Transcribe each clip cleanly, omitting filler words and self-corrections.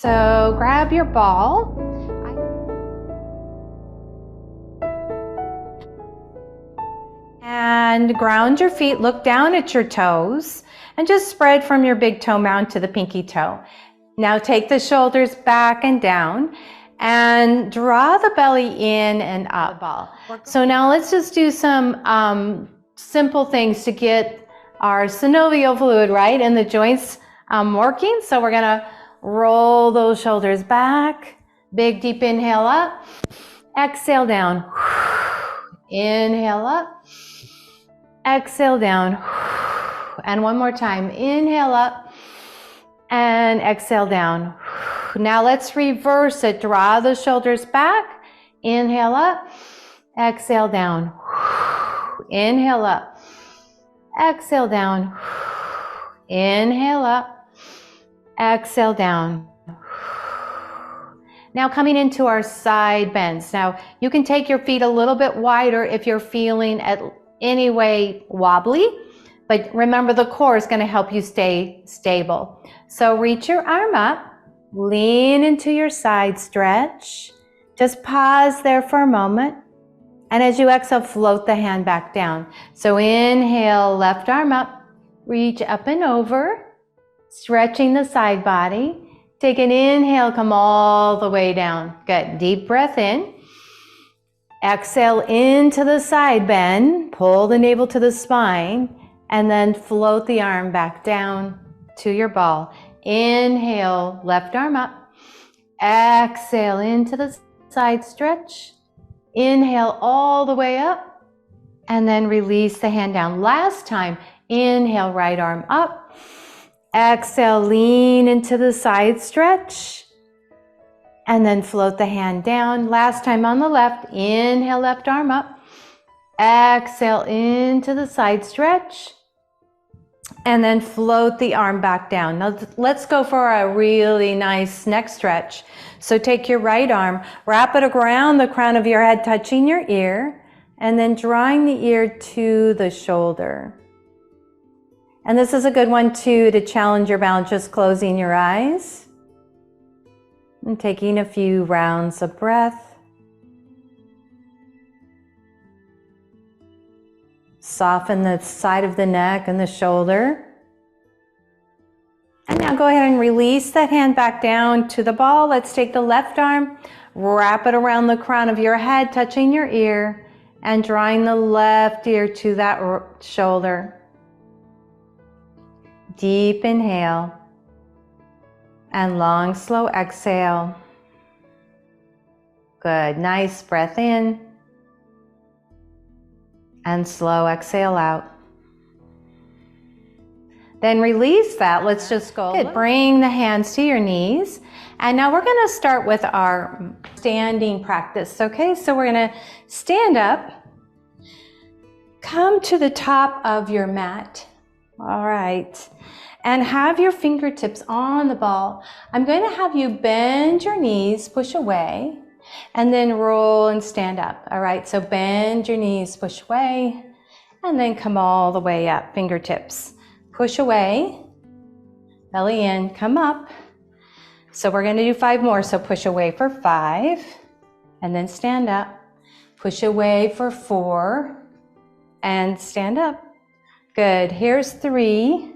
So grab your ball. And ground your feet, look down at your toes, and just spread from your big toe mound to the pinky toe. Now take the shoulders back and down, and draw the belly in and up. So now let's just do some simple things to get our synovial fluid right and the joints working. So we're gonna roll those shoulders back, big deep inhale up, exhale down, inhale up, exhale down, and one more time, inhale up and exhale down. Now let's reverse it, draw the shoulders back, inhale up, exhale down, inhale up, exhale down, inhale up, exhale down. Now coming into our side bends. Now you can take your feet a little bit wider if you're feeling at any way wobbly, but remember the core is going to help you stay stable. So reach your arm up, lean into your side stretch. Just pause there for a moment. And as you exhale, float the hand back down. So inhale, left arm up, reach up and over, stretching the side body. Take an inhale, come all the way down. Good, deep breath in. Exhale into the side bend, pull the navel to the spine, and then float the arm back down to your ball. Inhale, left arm up. Exhale into the side stretch. Inhale all the way up, and then release the hand down. Last time, inhale, right arm up. Exhale, lean into the side stretch. And then float the hand down. Last time on the left, inhale, left arm up. Exhale into the side stretch. And then float the arm back down. Now let's go for a really nice neck stretch. So take your right arm, wrap it around the crown of your head, touching your ear, and then drawing the ear to the shoulder. And this is a good one too to challenge your balance, just closing your eyes. And taking a few rounds of breath. Soften the side of the neck and the shoulder. And now go ahead and release that hand back down to the ball. Let's take the left arm, wrap it around the crown of your head, touching your ear, and drawing the left ear to that shoulder. Deep inhale. And long, slow exhale. Good, nice breath in. And slow exhale out. Then release that. Let's just go. Good. Bring the hands to your knees. And now we're going to start with our standing practice. Okay, so we're going to stand up. Come to the top of your mat. All right. And have your fingertips on the ball. I'm going to have you bend your knees, push away, and then roll and stand up. All right, so bend your knees, push away, and then come all the way up, fingertips. Push away, belly in, come up. So we're going to do 5 more, so push away for 5, and then stand up. Push away for 4, and stand up. Good, here's 3.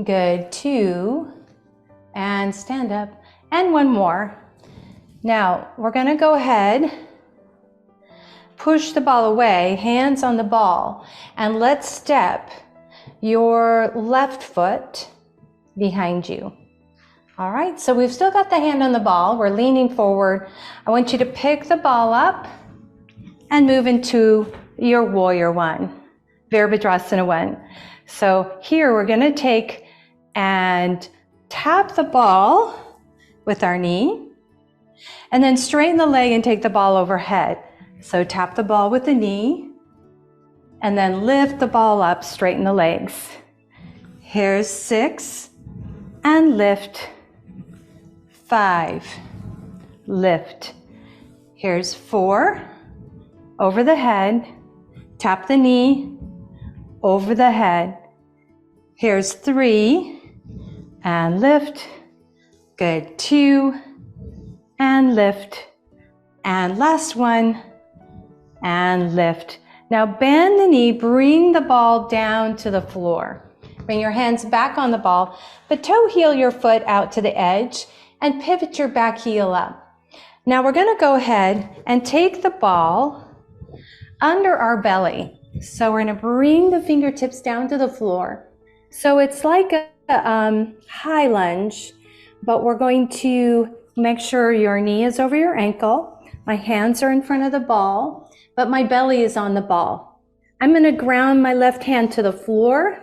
Good, 2, and stand up, and 1 more. Now, we're gonna go ahead, push the ball away, hands on the ball, and let's step your left foot behind you. All right, so we've still got the hand on the ball, we're leaning forward. I want you to pick the ball up and move into your warrior 1, Virabhadrasana 1. So here we're gonna take and tap the ball with our knee, and then straighten the leg and take the ball overhead. So tap the ball with the knee, and then lift the ball up, straighten the legs. Here's 6, and lift. 5, lift. Here's 4, over the head, tap the knee, over the head. Here's 3, and lift. Good, 2, and lift. And last one, and lift. Now bend the knee, bring the ball down to the floor. Bring your hands back on the ball, but toe heel your foot out to the edge and pivot your back heel up. Now we're going to go ahead and take the ball under our belly. So we're going to bring the fingertips down to the floor. So it's like a high lunge, but we're going to make sure your knee is over your ankle. My hands are in front of the ball, but my belly is on the ball. I'm going to ground my left hand to the floor,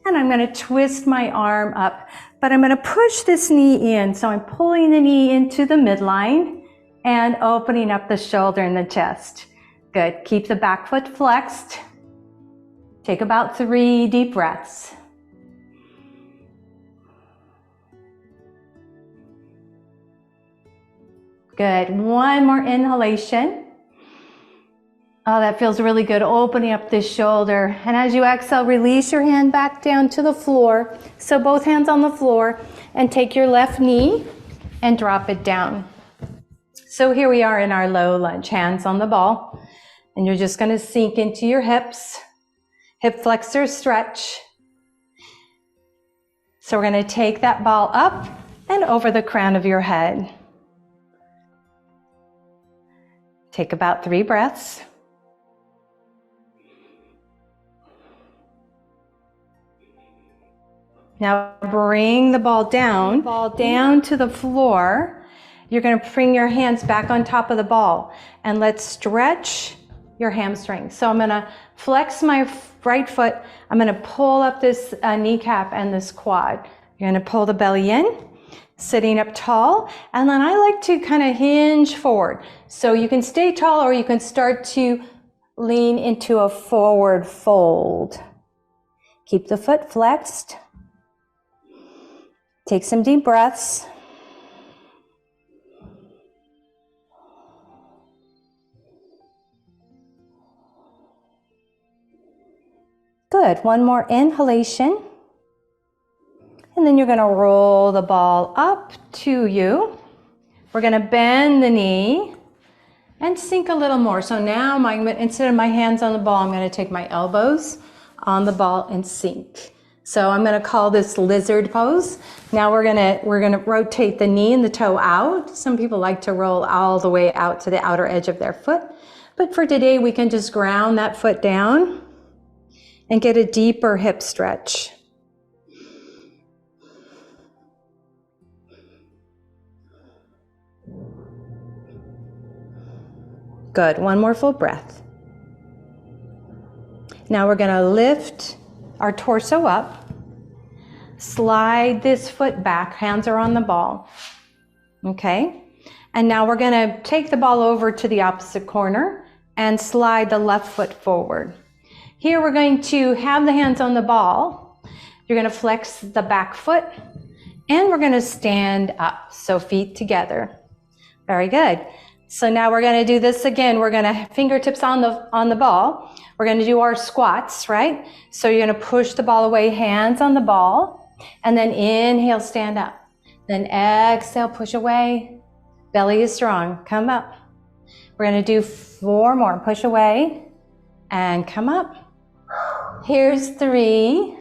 and I'm going to twist my arm up, but I'm going to push this knee in. So I'm pulling the knee into the midline and opening up the shoulder and the chest. Good. Keep the back foot flexed. Take about 3 deep breaths. Good. One more inhalation. Oh, that feels really good. Opening up this shoulder. And as you exhale, release your hand back down to the floor. So both hands on the floor, and take your left knee and drop it down. So here we are in our low lunge, hands on the ball. And you're just going to sink into your hips. Hip flexor stretch. So we're going to take that ball up and over the crown of your head. Take about 3 breaths. Now bring the ball down to the floor. You're going to bring your hands back on top of the ball, and let's stretch your hamstrings. So I'm going to flex my right foot. I'm going to pull up this kneecap and this quad. You're going to pull the belly in, sitting up tall, and then I like to kind of hinge forward. So you can stay tall, or you can start to lean into a forward fold. Keep the foot flexed. Take some deep breaths. Good. One more inhalation. And then you're going to roll the ball up to you. We're going to bend the knee and sink a little more. So now instead of my hands on the ball, I'm going to take my elbows on the ball and sink. So I'm going to call this lizard pose. Now we're going to rotate the knee and the toe out. Some people like to roll all the way out to the outer edge of their foot. But for today, we can just ground that foot down and get a deeper hip stretch. Good. One more full breath. Now we're going to lift our torso up, slide this foot back, hands are on the ball, okay? And now we're gonna take the ball over to the opposite corner and slide the left foot forward. Here we're going to have the hands on the ball. You're gonna flex the back foot, and we're gonna stand up, so feet together. Very good. So now we're gonna do this again. We're gonna fingertips on the ball. We're going to do our squats, right? So you're going to push the ball away, hands on the ball, and then inhale, stand up. Then exhale, push away. Belly is strong. Come up. We're going to do 4 more. Push away and come up. Here's 3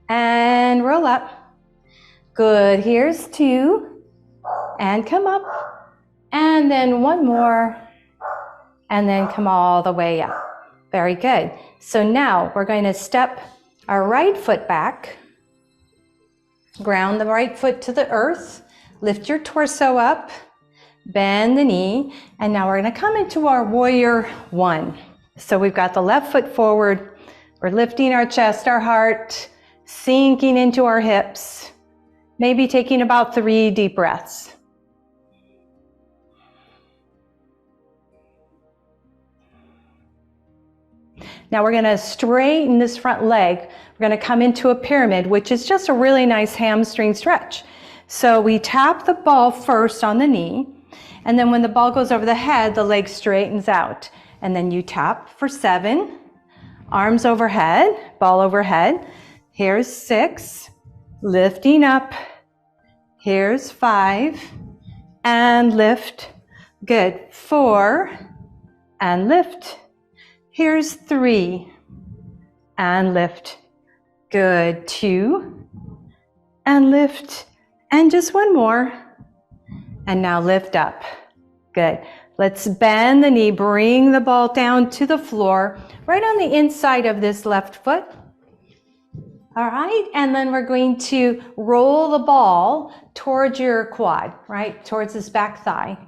and roll up. Good. Here's 2 and come up. And then 1 more and then come all the way up. Very good. So now we're going to step our right foot back, ground the right foot to the earth, lift your torso up, bend the knee, and now we're going to come into our warrior 1. So we've got the left foot forward, we're lifting our chest, our heart, sinking into our hips, maybe taking about 3 deep breaths. Now we're going to straighten this front leg. We're going to come into a pyramid, which is just a really nice hamstring stretch. So we tap the ball first on the knee, and then when the ball goes over the head, the leg straightens out. And then you tap for 7, arms overhead, ball overhead. Here's 6, lifting up. Here's 5, and lift. Good. 4, and lift. Here's 3, and lift. Good. 2, and lift. And just one more. And now lift up. Good. Let's bend the knee, bring the ball down to the floor, right on the inside of this left foot. All right, and then we're going to roll the ball towards your quad, right, towards this back thigh.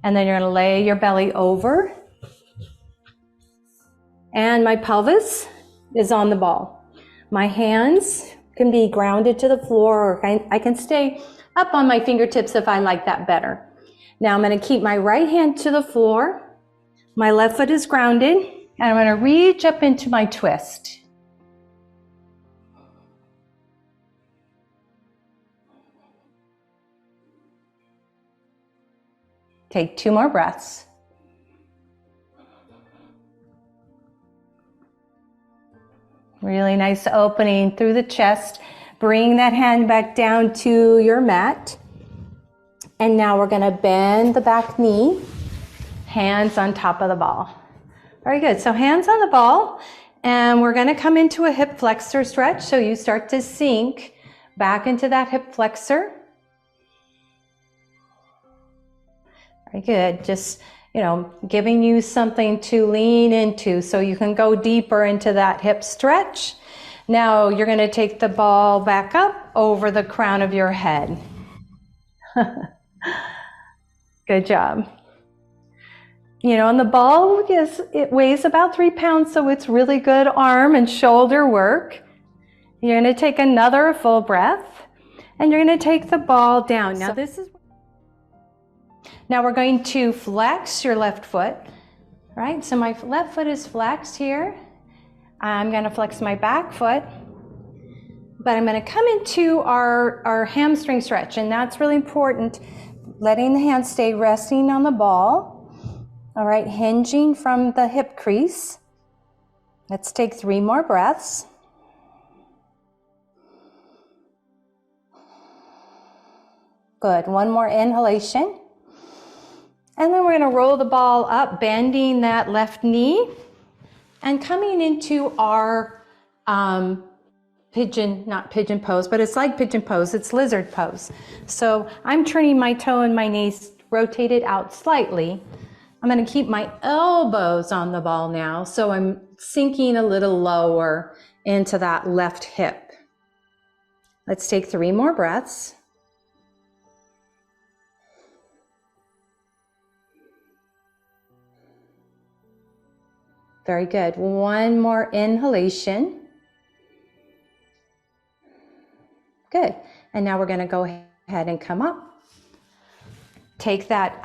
And then you're going to lay your belly over. And my pelvis is on the ball. My hands can be grounded to the floor, or I can stay up on my fingertips if I like that better. Now I'm going to keep my right hand to the floor. My left foot is grounded, and I'm going to reach up into my twist. Take 2 more breaths. Really nice opening through the chest. Bring that hand back down to your mat. And now we're going to bend the back knee, hands on top of the ball. Very good. So hands on the ball, and we're going to come into a hip flexor stretch. So you start to sink back into that hip flexor. Very good. Just, giving you something to lean into so you can go deeper into that hip stretch. Now you're going to take the ball back up over the crown of your head. Good job. And the ball it weighs about 3 pounds, so it's really good arm and shoulder work. You're going to take another full breath, and you're going to take the ball down. Now we're going to flex your left foot, right? So my left foot is flexed here. I'm going to flex my back foot, but I'm going to come into our hamstring stretch, and that's really important. Letting the hand stay resting on the ball. All right, hinging from the hip crease. Let's take 3 more breaths. Good, one more inhalation. And then we're going to roll the ball up, bending that left knee, and coming into our not pigeon pose, but it's like pigeon pose, it's lizard pose. So I'm turning my toe and my knees rotated out slightly. I'm going to keep my elbows on the ball now, so I'm sinking a little lower into that left hip. Let's take 3 more breaths. Very good. One more inhalation. Good. And now we're going to go ahead and come up. Take that,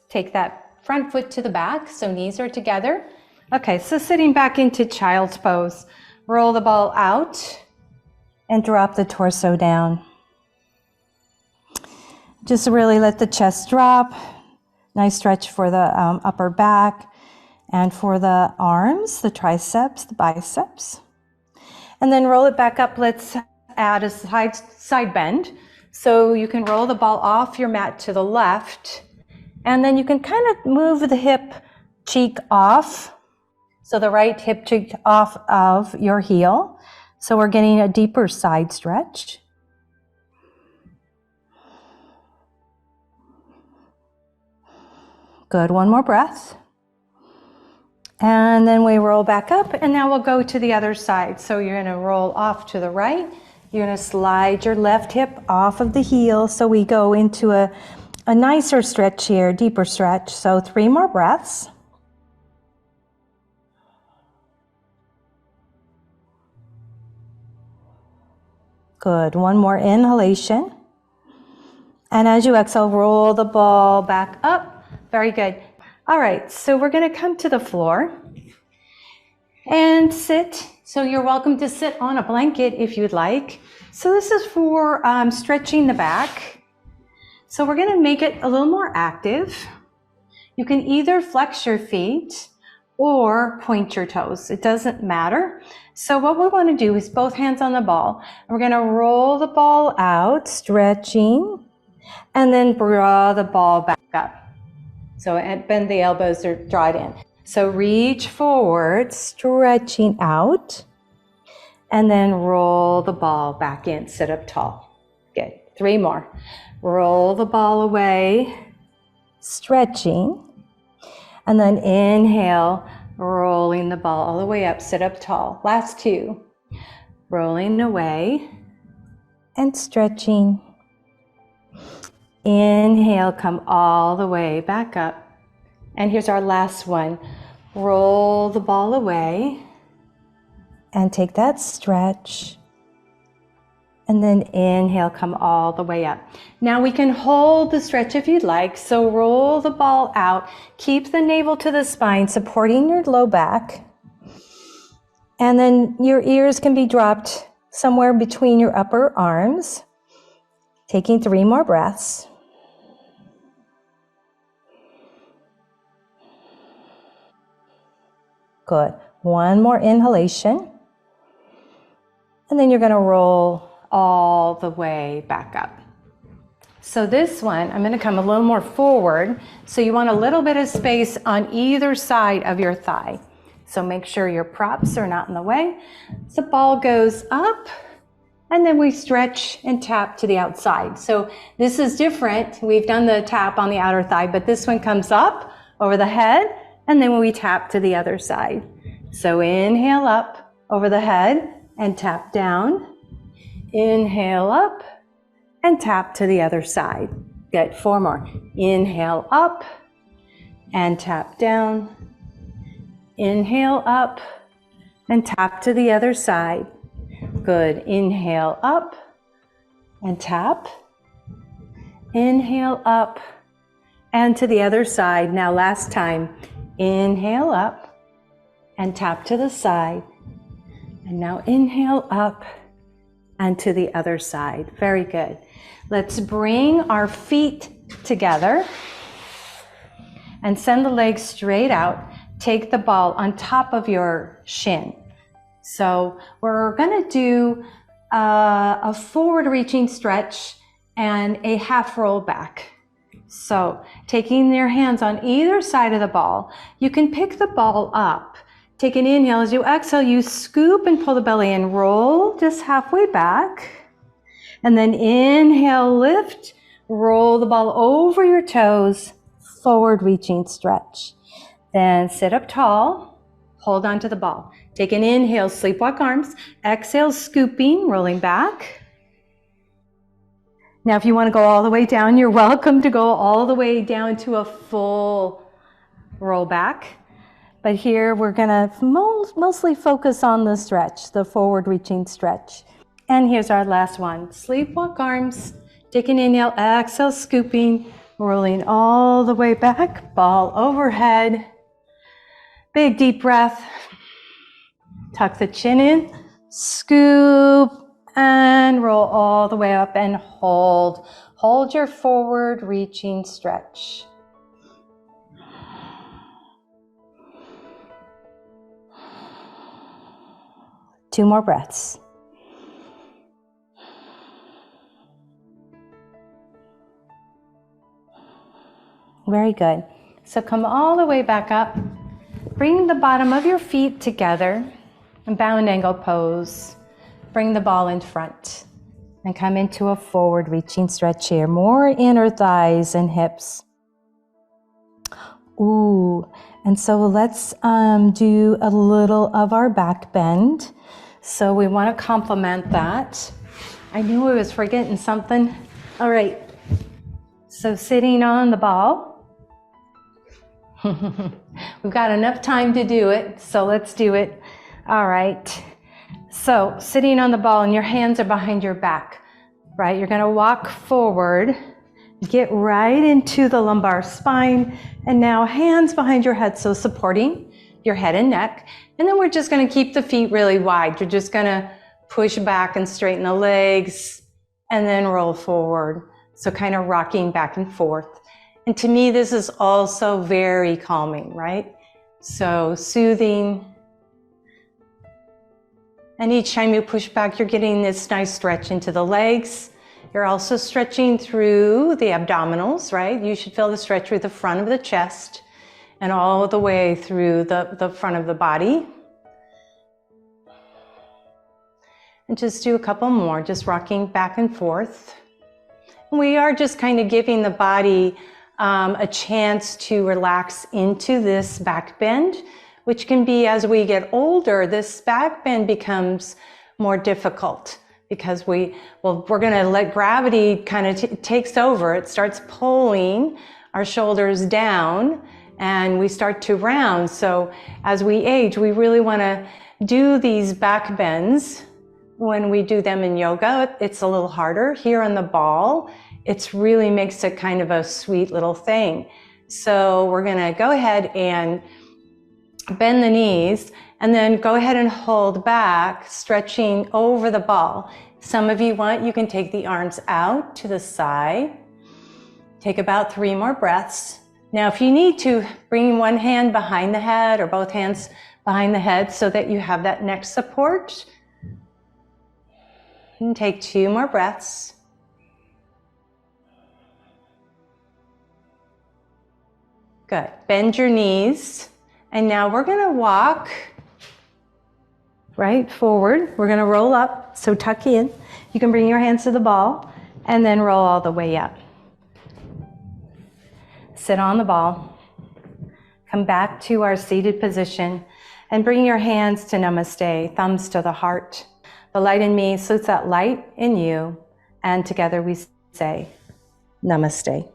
take that front foot to the back, so knees are together. Okay, so sitting back into child's pose. Roll the ball out and drop the torso down. Just really let the chest drop. Nice stretch for the upper back. And for the arms, the triceps, the biceps. And then roll it back up. Let's add a side bend. So you can roll the ball off your mat to the left. And then you can kind of move the hip cheek off. So the right hip cheek off of your heel. So we're getting a deeper side stretch. Good, one more breath. And then we roll back up, and now we'll go to the other side. So you're going to roll off to the right. You're going to slide your left hip off of the heel. So we go into a nicer stretch here, deeper stretch. So 3 more breaths. Good, one more inhalation. And as you exhale, roll the ball back up. Very good. All right, so we're going to come to the floor and sit. So you're welcome to sit on a blanket if you'd like. So this is for stretching the back. So we're going to make it a little more active. You can either flex your feet or point your toes. It doesn't matter. So what we want to do is both hands on the ball. We're going to roll the ball out, stretching, and then draw the ball back up. So bend the elbows or draw it in. So reach forward, stretching out, and then roll the ball back in. Sit up tall. Good. 3 more. Roll the ball away, stretching, and then inhale, rolling the ball all the way up. Sit up tall. Last 2. Rolling away and stretching. Inhale, come all the way back up. And here's our last one. Roll the ball away and take that stretch. And then inhale, come all the way up. Now we can hold the stretch if you'd like. So roll the ball out. Keep the navel to the spine, supporting your low back. And then your ears can be dropped somewhere between your upper arms. Taking 3 more breaths. Good. 1 more inhalation. And then you're going to roll all the way back up. So this one, I'm going to come a little more forward. So you want a little bit of space on either side of your thigh. So make sure your props are not in the way. The ball goes up, and then we stretch and tap to the outside. So this is different. We've done the tap on the outer thigh, but this one comes up over the head, and then we tap to the other side. So inhale up over the head and tap down. Inhale up and tap to the other side. Good. 4 more. Inhale up and tap down. Inhale up and tap to the other side. Good. Inhale up and tap. Inhale up and to the other side. Now last time. Inhale up and tap to the side. And now inhale up and to the other side. Very good. Let's bring our feet together and send the legs straight out. Take the ball on top of your shin. So we're going to do a forward reaching stretch and a half roll back. So taking your hands on either side of the ball, you can pick the ball up. Take an inhale. As you exhale, you scoop and pull the belly in. Roll just halfway back. And then inhale, lift. Roll the ball over your toes. Forward reaching stretch. Then sit up tall. Hold on to the ball. Take an inhale, sleepwalk arms. Exhale, scooping, rolling back. Now, if you want to go all the way down, you're welcome to go all the way down to a full roll back. But here we're going to mostly focus on the stretch, the forward reaching stretch. And here's our last one. Sleepwalk arms. Take an inhale, exhale, scooping, rolling all the way back, ball overhead. Big deep breath. Tuck the chin in, scoop, and roll all the way up and hold. Hold your forward reaching stretch. Two more breaths. Very good. So come all the way back up. Bring the bottom of your feet together in bound angle pose. Bring the ball in front and come into a forward reaching stretch here. More inner thighs and hips. Ooh, and so let's do a little of our back bend. So we want to complement that. I knew I was forgetting something. All right. So sitting on the ball. We've got enough time to do it, so let's do it. All right. So sitting on the ball and your hands are behind your back, right? You're going to walk forward, get right into the lumbar spine, and now hands behind your head, so supporting your head and neck. And then we're just going to keep the feet really wide. You're just going to push back and straighten the legs and then roll forward. So kind of rocking back and forth. And to me, this is also very calming, right? So soothing. And each time you push back, you're getting this nice stretch into the legs. You're also stretching through the abdominals, right? You should feel the stretch through the front of the chest and all the way through the front of the body. And just do a couple more, just rocking back and forth. We are just kind of giving the body a chance to relax into this back bend, which can be, as we get older, this back bend becomes more difficult because we're going to let gravity kind of takes over. It starts pulling our shoulders down and we start to round. So as we age, we really want to do these back bends. When we do them in yoga, it's a little harder. Here on the ball, it really makes it kind of a sweet little thing. So we're going to go ahead and bend the knees and then go ahead and hold back, stretching over the ball. Some of you can take the arms out to the side. Take about 3 more breaths. Now, if you need to, bring one hand behind the head or both hands behind the head so that you have that neck support. And take 2 more breaths. Good. Bend your knees. And now we're going to walk right forward. We're going to roll up. So tuck in. You can bring your hands to the ball and then roll all the way up. Sit on the ball. Come back to our seated position and bring your hands to namaste, thumbs to the heart. The light in me salutes that light in you, and together we say namaste.